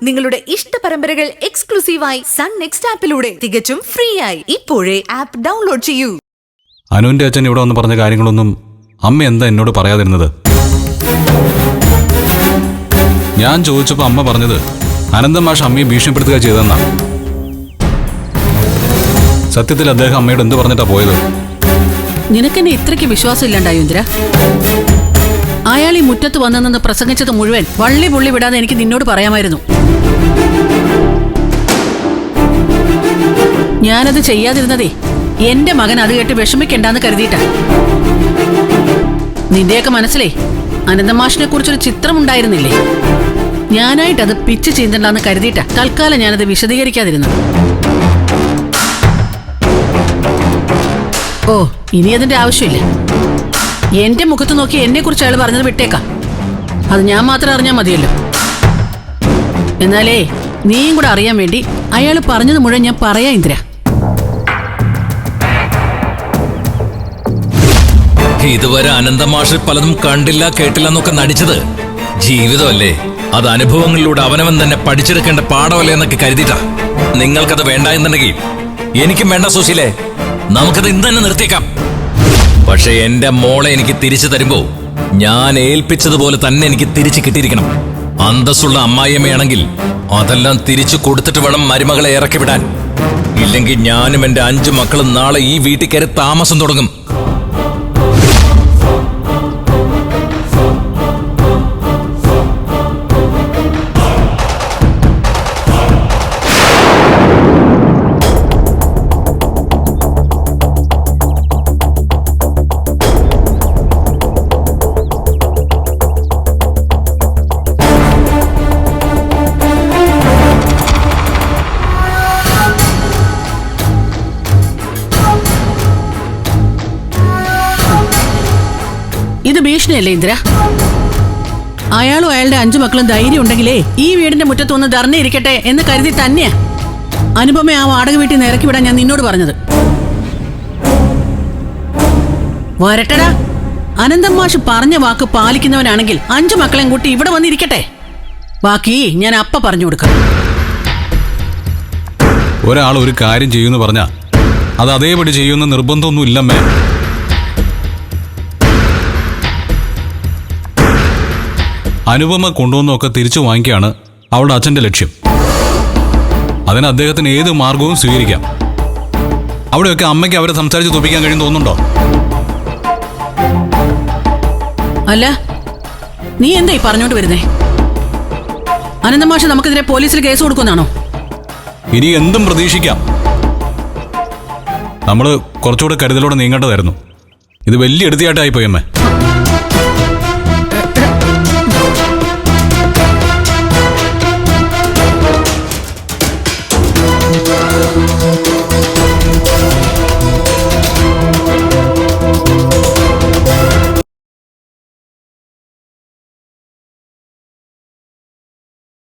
നിങ്ങളുടെ ഇഷ്ട പരമ്പരകൾ എക്സ്ക്ലൂസീവായി സൺ നെക്സ്റ്റ് ആപ്പിലൂടെ തികച്ചും ഫ്രീ ആയി ഇപ്പോഴേ ആപ്പ് ഡൗൺലോഡ് ചെയ്യൂ. അനുവിന്റെ അച്ഛൻ ഇവിടെ വന്ന് പറഞ്ഞ കാര്യങ്ങളൊന്നും അമ്മ എന്താ എന്നോട് പറയാതിരുന്നത്? ഞാൻ ചോദിച്ചപ്പോൾ അമ്മ പറഞ്ഞത് അനന്തൻ മാഷ് അമ്മയെ ഭീഷണിപ്പെടുത്തുക ചെയ്തെന്നാ. സത്യത്തിൽ അദ്ദേഹം അമ്മയോട് എന്ത് പറഞ്ഞിട്ടാ പോയത്? നിനക്കെന്നെ ഇത്രയ്ക്ക് വിശ്വാസം ഇല്ലാണ്ടായോ ഇന്ദ്ര? അയാൾ ഈ മുറ്റത്ത് വന്നെന്ന് പ്രസംഗിച്ചത് മുഴുവൻ വള്ളി പുള്ളി വിടാതെ എനിക്ക് നിന്നോട് പറയാമായിരുന്നു. ഞാനത് ചെയ്യാതിരുന്നതേ എന്റെ മകൻ അത് കേട്ട് വിഷമിക്കണ്ടെന്ന് കരുതിയിട്ടാ. നിന്റെയൊക്കെ മനസ്സിലേ അനന്തൻ മാഷിനെ കുറിച്ചൊരു ചിത്രം ഉണ്ടായിരുന്നില്ലേ? ഞാനായിട്ടത് പിച്ച് ചെയ്തിട്ടുണ്ടെന്ന് കരുതിയിട്ടാ തൽക്കാലം ഞാനത് വിശദീകരിക്കാതിരുന്നു. ഓ, ഇനി അതിന്റെ ആവശ്യമില്ല. എന്റെ മുഖത്ത് നോക്കി എന്നെ കുറിച്ച് അയാൾ പറഞ്ഞത് വിട്ടേക്കാം. അത് ഞാൻ മാത്രം അറിഞ്ഞാൽ മതിയല്ലോ. എന്നാലേ നീയും കൂടെ അറിയാൻ വേണ്ടി അയാൾ പറഞ്ഞത് മുഴുവൻ ഞാൻ പറയാ ഇന്ദ്ര. ഇതുവരെ അനന്തൻ മാഷ് പലതും കണ്ടില്ല കേട്ടില്ല എന്നൊക്കെ നടിച്ചത് ജീവിതമല്ലേ, അത് അനുഭവങ്ങളിലൂടെ അവനവൻ തന്നെ പഠിച്ചെടുക്കേണ്ട പാഠമല്ലേ എന്നൊക്കെ കരുതിട്ടാ. നിങ്ങൾക്കത് വേണ്ട എന്നുണ്ടെങ്കിൽ എനിക്കും വേണ്ട സുശീലേ, നമുക്കത് ഇന്ന് തന്നെ നിർത്തിയേക്കാം. പക്ഷെ എന്റെ മോളെ എനിക്ക് തിരിച്ചു തരുമ്പോ ഞാൻ ഏൽപ്പിച്ചതുപോലെ തന്നെ എനിക്ക് തിരിച്ചു കിട്ടിയിരിക്കണം. അന്തസ്സുള്ള അമ്മായിയമ്മയാണെങ്കിൽ അതെല്ലാം തിരിച്ചു കൊടുത്തിട്ട് വേണം മരുമകളെ ഇറക്കി വിടാൻ. ഇല്ലെങ്കിൽ ഞാനും എന്റെ 5 മക്കളും നാളെ ഈ വീട്ടിൽ കയറി താമസം തുടങ്ങും. ഇത് ഭീഷണിയല്ലേ ഇന്ദ്ര? അയാളും അയാളുടെ 5 മക്കളും ധൈര്യം ഉണ്ടെങ്കിലേ ഈ വീടിന്റെ മുറ്റത്തൊന്ന് ധർണ്ണ ഇരിക്കട്ടെ എന്ന് കരുതി തന്നെയാ അനുപമ ആ വാടക വീട്ടിൽ നിന്ന് ഇറക്കി വിടാൻ ഞാൻ നിന്നോട് പറഞ്ഞത്. വരട്ടടാ, അനന്തൻ മാഷ് പറഞ്ഞ വാക്ക് പാലിക്കുന്നവനാണെങ്കിൽ 5 മക്കളെയും കൂട്ടി ഇവിടെ വന്നിരിക്കട്ടെ. ബാക്കി ഞാൻ അപ്പ പറഞ്ഞു കൊടുക്കാം. ഒരാൾ ഒരു കാര്യം ചെയ്യുമെന്ന് പറഞ്ഞാ അത് അതേപടി ചെയ്യുമെന്ന് നിർബന്ധമൊന്നും ഇല്ലമ്മേ. അനുപമ കൊണ്ടുവന്നൊക്കെ തിരിച്ചു വാങ്ങിക്കുകയാണ് അവളുടെ അച്ഛന്റെ ലക്ഷ്യം. അതിന് അദ്ദേഹത്തിന് ഏത് മാർഗവും സ്വീകരിക്കാം. അവിടെയൊക്കെ അമ്മയ്ക്ക് അവരെ സംസാരിച്ച് തോപ്പിക്കാൻ കഴിയും തോന്നുന്നുണ്ടോ? അല്ല, നീ എന്തായി പറഞ്ഞോണ്ട് വരുന്നേ? അനന്തൻ മാഷ് നമുക്കെതിരെ പോലീസിൽ കേസ് കൊടുക്കുന്നാണോ? ഇനി എന്തും പ്രതീക്ഷിക്കാം. നമ്മള് കുറച്ചുകൂടെ കരുതലോടെ നീങ്ങേണ്ടതായിരുന്നു. ഇത് വലിയ എടുത്തിയായിട്ടായി പോയമ്മേ.